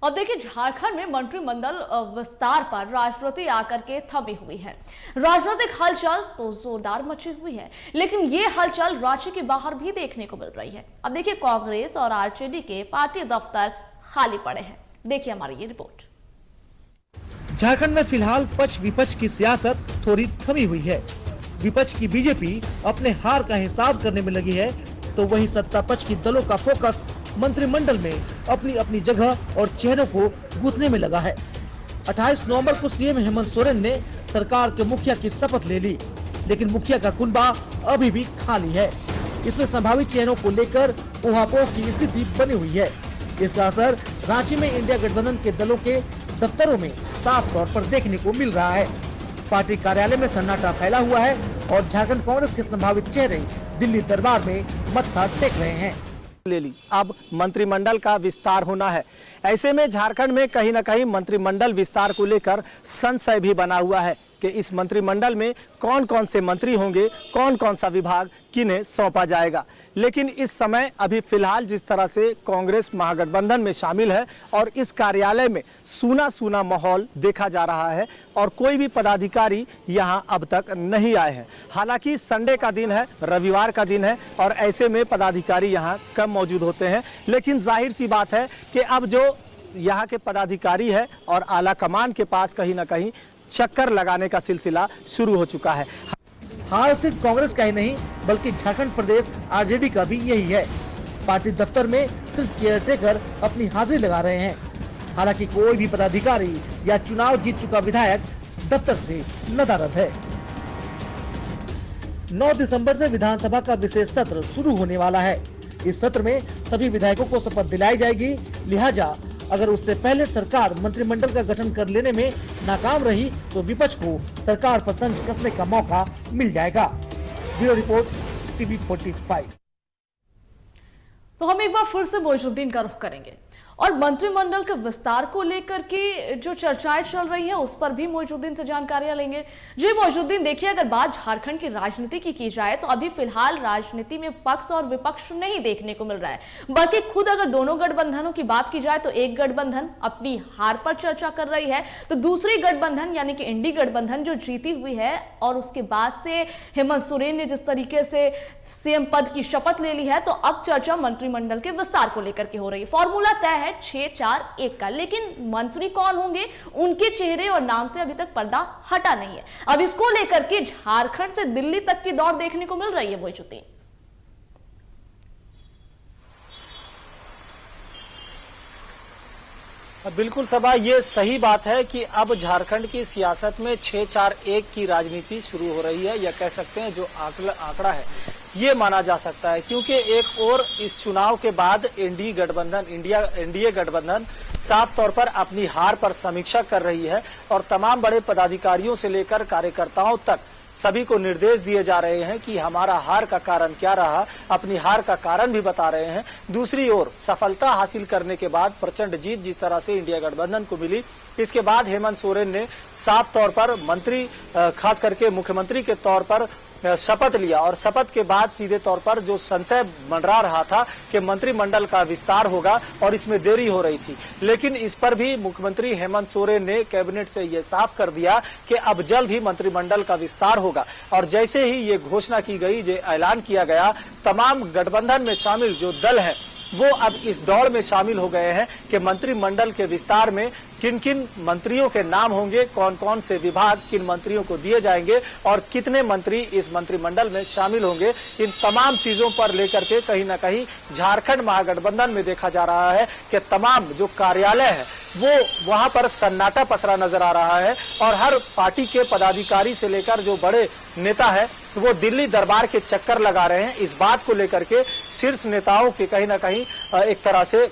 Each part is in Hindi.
अब देखिए, झारखंड में मंत्रिमंडल विस्तार पर राजनीति आकर के थमी हुई है। राजनीतिक हलचल तो जोरदार मची हुई है, लेकिन ये हलचल राज्य के बाहर भी देखने को मिल रही है। अब देखिए, कांग्रेस और आरजेडी के पार्टी दफ्तर खाली पड़े हैं। देखिए हमारी ये रिपोर्ट। झारखंड में फिलहाल पक्ष विपक्ष की सियासत थोड़ी थमी हुई है। विपक्ष की बीजेपी अपने हार का हिसाब करने में लगी है, तो वही सत्ता पक्ष की दलों का फोकस मंत्रिमंडल में अपनी अपनी जगह और चेहरों को गूंथने में लगा है। 28 नवंबर को सीएम हेमंत सोरेन ने सरकार के मुखिया की शपथ ले ली, लेकिन मुखिया का कुनबा अभी भी खाली है। इसमें संभावित चेहरों को लेकर ऊहापोह की स्थिति बनी हुई है। इसका असर रांची में इंडिया गठबंधन के दलों के दफ्तरों में साफ तौर पर देखने को मिल रहा है। पार्टी कार्यालय में सन्नाटा फैला हुआ है और झारखंड कांग्रेस के संभावित चेहरे दिल्ली दरबार में मत्था टेक रहे हैं। ले ली, अब मंत्रिमंडल का विस्तार होना है। ऐसे में झारखंड में कहीं न कहीं मंत्रिमंडल विस्तार को लेकर संशय भी बना हुआ है कि इस मंत्रिमंडल में कौन कौन से मंत्री होंगे, कौन कौन सा विभाग किन्हें सौंपा जाएगा। लेकिन इस समय अभी फिलहाल जिस तरह से कांग्रेस महागठबंधन में शामिल है और इस कार्यालय में सूना सूना माहौल देखा जा रहा है और कोई भी पदाधिकारी यहां अब तक नहीं आए हैं। हालांकि संडे का दिन है, रविवार का दिन है और ऐसे में पदाधिकारी यहां कम मौजूद होते हैं, लेकिन जाहिर सी बात है कि अब जो यहाँ के पदाधिकारी है और आला कमान के पास कहीं ना कहीं चक्कर लगाने का सिलसिला शुरू हो चुका है। हार सिर्फ कांग्रेस का ही नहीं, बल्कि झारखंड प्रदेश आरजेडी का भी यही है। पार्टी दफ्तर में सिर्फ केयरटेकर अपनी हाजिरी लगा रहे हैं। हालांकि कोई भी पदाधिकारी या चुनाव जीत चुका विधायक दफ्तर से नदारद है। 9 दिसंबर से विधानसभा का विशेष सत्र शुरू होने वाला है। इस सत्र में सभी विधायकों को शपथ दिलाई जाएगी। लिहाजा अगर उससे पहले सरकार मंत्रिमंडल का गठन कर लेने में नाकाम रही तो विपक्ष को सरकार पर तंज कसने का मौका मिल जाएगा। Bureau report, TV 45। तो हम एक बार फिर से मोइजुद्दीन का रुख करेंगे और मंत्रिमंडल के विस्तार को लेकर के जो चर्चाएं चल रही हैं उस पर भी मोइजुद्दीन से जानकारियां लेंगे। जी मोइजुद्दीन, देखिए, अगर बात झारखंड की राजनीति की जाए तो अभी फिलहाल राजनीति में पक्ष और विपक्ष नहीं देखने को मिल रहा है, बल्कि खुद अगर दोनों गठबंधनों की बात की जाए तो एक गठबंधन अपनी हार पर चर्चा कर रही है, तो दूसरी गठबंधन यानी कि इंडी गठबंधन जो जीती हुई है और उसके बाद से हेमंत सोरेन ने जिस तरीके से सीएम पद की शपथ ले ली है, तो अब चर्चा मंत्रिमंडल के विस्तार को लेकर के हो रही है। फॉर्मूला तय है 6-4-1 का, लेकिन मंत्री कौन होंगे, उनके चेहरे और नाम से अभी तक पर्दा हटा नहीं है। अब इसको लेकर के झारखंड से दिल्ली तक की दौड़ देखने को मिल रही है। मोइजुद्दीन, बिल्कुल सबा, ये सही बात है कि अब झारखंड की सियासत में 6-4-1 की राजनीति शुरू हो रही है, या कह सकते हैं जो आंकड़ा है ये माना जा सकता है, क्योंकि एक और इस चुनाव के बाद एनडीए गठबंधन साफ तौर पर अपनी हार पर समीक्षा कर रही है और तमाम बड़े पदाधिकारियों से लेकर कार्यकर्ताओं तक सभी को निर्देश दिए जा रहे हैं कि हमारा हार का कारण क्या रहा, अपनी हार का कारण भी बता रहे हैं। दूसरी ओर सफलता हासिल करने के बाद प्रचंड जीत जिस तरह से इंडिया गठबंधन को मिली, इसके बाद हेमंत सोरेन ने साफ तौर पर मंत्री, खास करके मुख्यमंत्री के तौर पर शपथ लिया और शपथ के बाद सीधे तौर पर जो संशय मंडरा रहा था कि मंत्रिमंडल का विस्तार होगा और इसमें देरी हो रही थी, लेकिन इस पर भी मुख्यमंत्री हेमंत सोरेन ने कैबिनेट से ये साफ कर दिया कि अब जल्द ही मंत्रिमंडल का विस्तार होगा। और जैसे ही ये घोषणा की गई, जो ऐलान किया गया, तमाम गठबंधन में शामिल जो दल है वो अब इस दौड़ में शामिल हो गए हैं कि मंत्रिमंडल के विस्तार में किन किन मंत्रियों के नाम होंगे, कौन कौन से विभाग किन मंत्रियों को दिए जाएंगे और कितने मंत्री इस मंत्रिमंडल में शामिल होंगे। इन तमाम चीजों पर लेकर के कहीं ना कहीं झारखंड महागठबंधन में देखा जा रहा है कि तमाम जो कार्यालय है वो वहां पर सन्नाटा पसरा नजर आ रहा है और हर पार्टी के पदाधिकारी से लेकर जो बड़े नेता है वो दिल्ली दरबार के चक्कर लगा रहे हैं। इस बात को लेकर के शीर्ष नेताओं के कहीं ना कहीं एक तरह से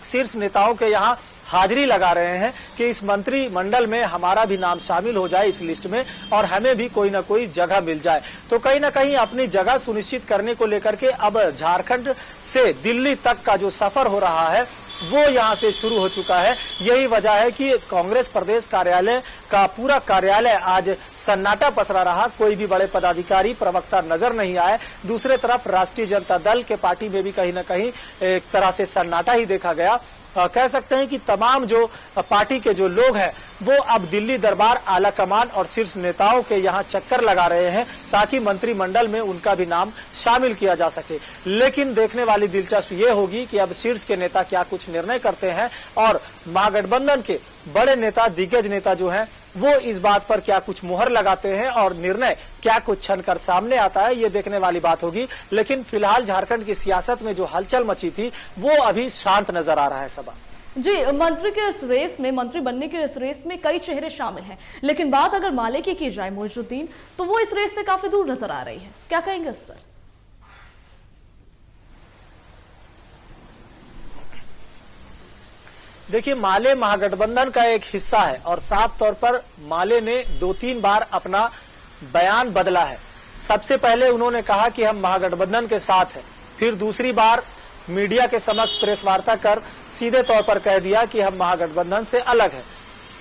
शीर्ष नेताओं के यहाँ हाजिरी लगा रहे हैं कि इस मंत्रिमंडल में हमारा भी नाम शामिल हो जाए इस लिस्ट में और हमें भी कोई ना कोई जगह मिल जाए। तो कहीं ना कहीं अपनी जगह सुनिश्चित करने को लेकर के अब झारखंड से दिल्ली तक का जो सफर हो रहा है वो यहाँ से शुरू हो चुका है। यही वजह है कि कांग्रेस प्रदेश कार्यालय का पूरा कार्यालय आज सन्नाटा पसरा रहा, कोई भी बड़े पदाधिकारी प्रवक्ता नजर नहीं आए। दूसरे तरफ राष्ट्रीय जनता दल के पार्टी में भी कहीं ना कहीं एक तरह से सन्नाटा ही देखा गया। कह सकते हैं कि तमाम जो पार्टी के जो लोग हैं वो अब दिल्ली दरबार, आला कमान और शीर्ष नेताओं के यहाँ चक्कर लगा रहे हैं ताकि मंत्रिमंडल में उनका भी नाम शामिल किया जा सके। लेकिन देखने वाली दिलचस्प ये होगी कि अब शीर्ष के नेता क्या कुछ निर्णय करते हैं और महागठबंधन के बड़े नेता, दिग्गज नेता जो हैं वो इस बात पर क्या कुछ मुहर लगाते हैं और निर्णय क्या कुछ छन कर सामने आता है, ये देखने वाली बात होगी। लेकिन फिलहाल झारखंड की सियासत में जो हलचल मची थी वो अभी शांत नजर आ रहा है। सबा जी, मंत्री के इस रेस में, मंत्री बनने के इस रेस में कई चेहरे शामिल हैं, लेकिन बात अगर माले की जाए मोइजुद्दीन, तो वो इस रेस से काफी दूर नजर आ रही है। क्या कहेंगे इस पर? देखिए, माले महागठबंधन का एक हिस्सा है और साफ तौर पर माले ने 2-3 बार अपना बयान बदला है। सबसे पहले उन्होंने कहा कि हम महागठबंधन के साथ हैं, फिर दूसरी बार मीडिया के समक्ष प्रेस वार्ता कर सीधे तौर पर कह दिया कि हम महागठबंधन से अलग हैं।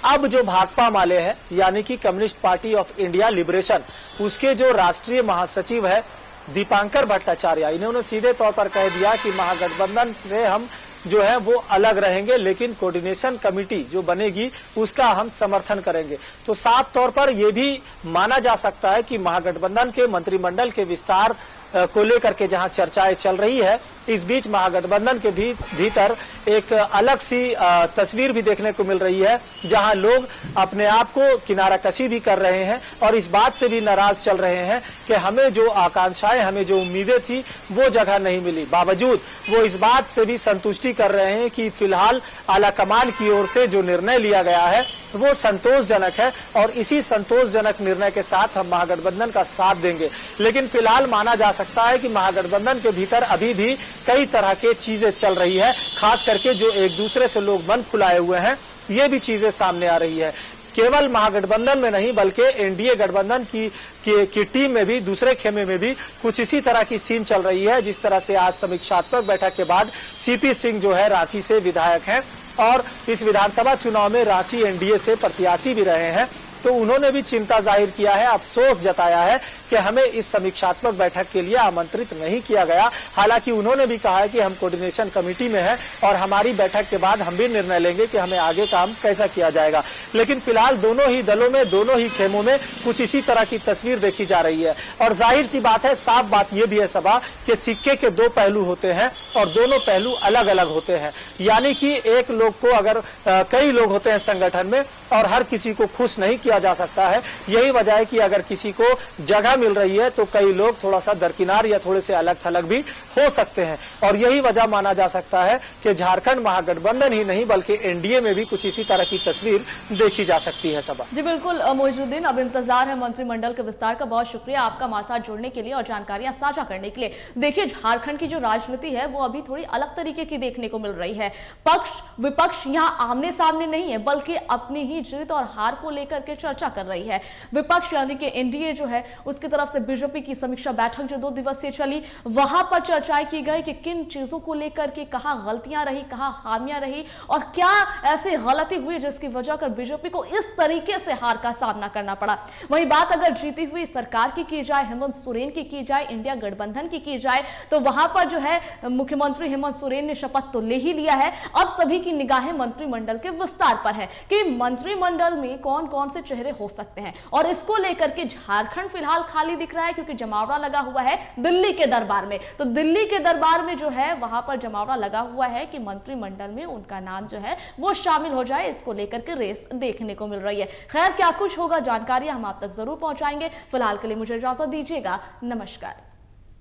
अब जो भाकपा माले है, यानी कि communist party of India liberation, उसके जो राष्ट्रीय महासचिव है दीपांकर भट्टाचार्य, इन्होंने सीधे तौर पर कह दिया कि महागठबंधन से हम जो है वो अलग रहेंगे, लेकिन कोऑर्डिनेशन कमेटी जो बनेगी उसका हम समर्थन करेंगे। तो साफ तौर पर यह भी माना जा सकता है कि महागठबंधन के मंत्रिमंडल के विस्तार को लेकर के जहां चर्चाएं चल रही है, इस बीच महागठबंधन के भीतर एक अलग सी तस्वीर भी देखने को मिल रही है, जहां लोग अपने आप को किनारा कशी भी कर रहे हैं और इस बात से भी नाराज चल रहे हैं कि हमें जो आकांक्षाएं, हमें जो उम्मीदें थी वो जगह नहीं मिली। बावजूद वो इस बात से भी संतुष्टि कर रहे हैं कि फिलहाल आलाकमान की ओर से जो निर्णय लिया गया है वो संतोषजनक है और इसी संतोषजनक निर्णय के साथ हम महागठबंधन का साथ देंगे। लेकिन फिलहाल माना जा सकता है कि महागठबंधन के भीतर अभी भी कई तरह के चीजें चल रही है, खास करके जो एक दूसरे से लोग मन फुलाए हुए हैं, ये भी चीजें सामने आ रही है। केवल महागठबंधन में नहीं बल्कि एनडीए गठबंधन की टीम में भी, दूसरे खेमे में भी कुछ इसी तरह की सीन चल रही है। जिस तरह से आज समीक्षात्मक बैठक के बाद सीपी सिंह जो है रांची से विधायक हैं और इस विधानसभा चुनाव में रांची एनडीए से प्रत्याशी भी रहे हैं, तो उन्होंने भी चिंता जाहिर किया है, अफसोस जताया है कि हमें इस समीक्षात्मक बैठक के लिए आमंत्रित नहीं किया गया। हालांकि उन्होंने भी कहा है कि हम कोऑर्डिनेशन कमेटी में हैं और हमारी बैठक के बाद हम भी निर्णय लेंगे कि हमें आगे काम कैसा किया जाएगा। लेकिन फिलहाल दोनों ही दलों में, दोनों ही खेमों में कुछ इसी तरह की तस्वीर देखी जा रही है और जाहिर सी बात है, साफ बात यह भी है सबा कि सिक्के के दो पहलू होते हैं और दोनों पहलू अलग अलग होते हैं। यानी कि एक लोग को अगर कई लोग होते हैं संगठन में और हर किसी को खुश नहीं किया जा सकता है। यही वजह है कि अगर किसी को जगह मिल रही है तो कई लोग थोड़ा सा दरकिनार या थोड़े से अलग थलग भी हो सकते हैं और यही वजह माना जा सकता है कि झारखंड महागठबंधन ही नहीं बल्कि एनडीए में भी कुछ इसी तरह की तस्वीर देखी जा सकती है। सबा जी बिल्कुल मोइजुद्दीन, अब इंतजार है मंत्रिमंडल के विस्तार का। बहुत शुक्रिया आपका हमारे साथ जुड़ने के लिए और जानकारियां साझा करने के लिए। देखिए, झारखंड की जो राजनीति है वो अभी थोड़ी अलग तरीके की देखने को मिल रही है। पक्ष विपक्ष यहाँ आमने सामने नहीं है बल्कि अपनी ही जीत और हार को लेकर के चर्चा कर रही है। विपक्ष यानी कि एनडीए जो है उसकी तरफ से बीजेपी की समीक्षा बैठक जो 2 दिवसीय चली, वहां पर चर्चाएं की गई कि किन चीजों को लेकर के कहां गलतियां रही, कहां खामियां रही और क्या ऐसी गलती हुई जिसकी वजह कर बीजेपी को इस तरीके से हार का सामना करना पड़ा। वही बात अगर जीती हुई सरकार की जाए, हेमंत सोरेन की जाए, इंडिया गठबंधन की जाए, तो वहां पर जो है मुख्यमंत्री हेमंत सोरेन ने शपथ तो ले ही लिया है। अब सभी की निगाहें मंत्रिमंडल के विस्तार पर है कि मंत्रिमंडल में कौन कौन से चेहरे हो सकते हैं और इसको लेकर के झारखंड फिलहाल खाली दिख रहा है क्योंकि जमावड़ा लगा हुआ है दिल्ली के दरबार में। तो दिल्ली के दरबार में जो है वहां पर जमावड़ा लगा हुआ है कि मंत्रिमंडल में उनका नाम जो है वो शामिल हो जाए। इसको लेकर के रेस देखने को मिल रही है। खैर, क्या कुछ होगा जानकारी हम आप तक जरूर पहुंचाएंगे। फिलहाल के लिए मुझे इजाजत दीजिएगा। नमस्कार।